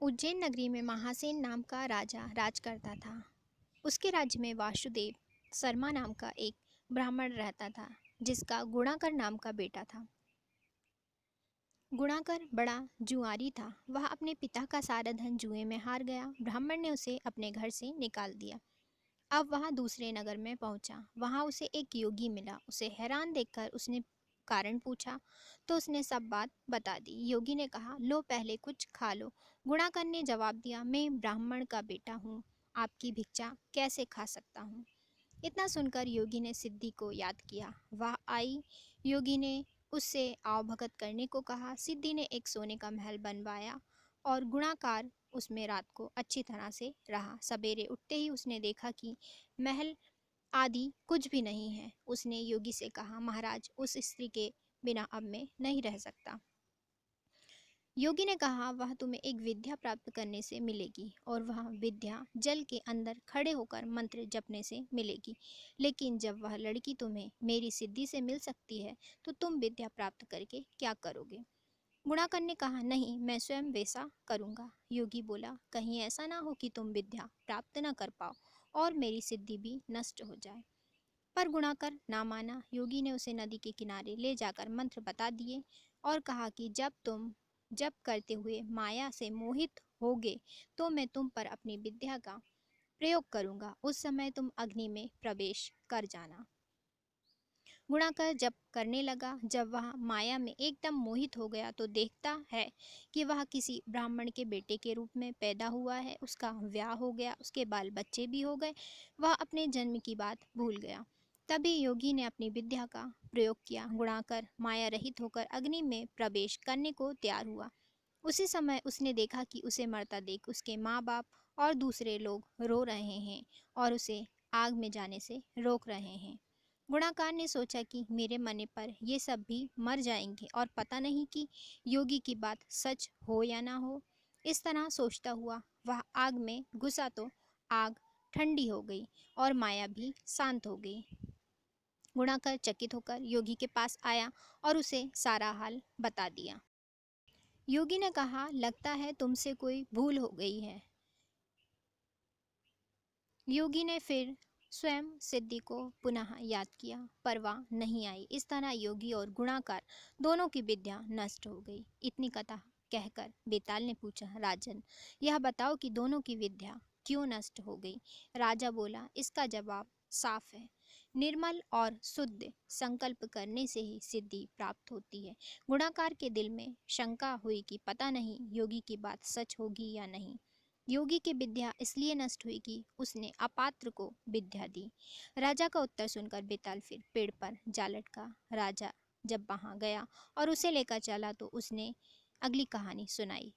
उज्जैन नगरी में महासेन नाम का राजा राज करता था। उसके राज्य में वासुदेव शर्मा नाम का एक ब्राह्मण रहता था, जिसका गुणाकर नाम का बेटा था। गुणाकर बड़ा जुआरी था। वह अपने पिता का सारा धन जुए में हार गया। ब्राह्मण ने उसे अपने घर से निकाल दिया। अब वह दूसरे नगर में पहुंचा। वहां उसे एक योगी मिला। उसे हैरान देखकर उसने कारण पूछा तो उसने सब बात बता दी। योगी ने कहा, लो पहले कुछ खा लो। गुणाकर ने जवाब दिया, मैं ब्राह्मण का बेटा हूँ, आपकी भिक्षा कैसे खा सकता हूँ। इतना सुनकर योगी ने सिद्धि को याद किया। वह आई। योगी ने उससे आवभगत करने को कहा। सिद्धि ने एक सोने का महल बनवाया और गुणाकार उसमें रात को अच्छी तरह से रहा। सवेरे उठते ही उसने देखा कि महल आदि कुछ भी नहीं है। उसने योगी से कहा, महाराज, उस स्त्री के बिना अब मैं नहीं रह सकता। योगी ने कहा, वह तुम्हें एक विद्या प्राप्त करने से मिलेगी और वह विद्या जल के अंदर खड़े होकर मंत्र जपने से मिलेगी। लेकिन जब वह लड़की तुम्हें मेरी सिद्धि से मिल सकती है तो तुम विद्या प्राप्त करके क्या करोगे। गुणाकर ने कहा, नहीं, मैं स्वयं वैसा करूँगा। योगी बोला, कहीं ऐसा ना हो कि तुम विद्या प्राप्त न कर पाओ और मेरी सिद्धि भी नष्ट हो जाए। पर गुणाकर ना माना। योगी ने उसे नदी के किनारे ले जाकर मंत्र बता दिए और कहा कि जब तुम जप करते हुए माया से मोहित होगे तो मैं तुम पर अपनी विद्या का प्रयोग करूंगा। उस समय तुम अग्नि में प्रवेश कर जाना। गुणाकर जप करने लगा। जब वह माया में एकदम मोहित हो गया तो देखता है कि वह किसी ब्राह्मण के बेटे के रूप में पैदा हुआ है। उसका ब्याह हो गया, उसके बाल बच्चे भी हो गए। वह अपने जन्म की बात भूल गया। तभी योगी ने अपनी विद्या का प्रयोग किया। गुणाकर माया रहित होकर अग्नि में प्रवेश करने को तैयार हुआ। उसी समय उसने देखा कि उसे मरता देख उसके माँ बाप और दूसरे लोग रो रहे हैं और उसे आग में जाने से रोक रहे हैं। गुणाकार ने सोचा कि मेरे मरने पर ये सब भी मर जाएंगे और पता नहीं कि योगी की बात सच हो या ना हो। इस तरह सोचता हुआ वह आग में घुसा तो आग ठंडी हो गई और माया भी शांत हो गई। गुणाकर चकित होकर योगी के पास आया और उसे सारा हाल बता दिया। योगी ने कहा, लगता है तुमसे कोई भूल हो गई है। योगी ने फिर स्वयं सिद्धि को पुनः याद किया, पर वह नहीं आई। इस तरह योगी और गुणाकार दोनों की विद्या नष्ट हो गई। इतनी कथा कहकर बेताल ने पूछा, राजन, यह बताओ कि दोनों की विद्या क्यों नष्ट हो गई। राजा बोला, इसका जवाब साफ है। निर्मल और शुद्ध संकल्प करने से ही सिद्धि प्राप्त होती है। गुणाकार के दिल में शंका हुई कि पता नहीं योगी की बात सच होगी या नहीं। योगी की विद्या इसलिए नष्ट हुई कि उसने अपात्र को विद्या दी। राजा का उत्तर सुनकर बेताल फिर पेड़ पर जा लटका। राजा जब वहां गया और उसे लेकर चला तो उसने अगली कहानी सुनाई।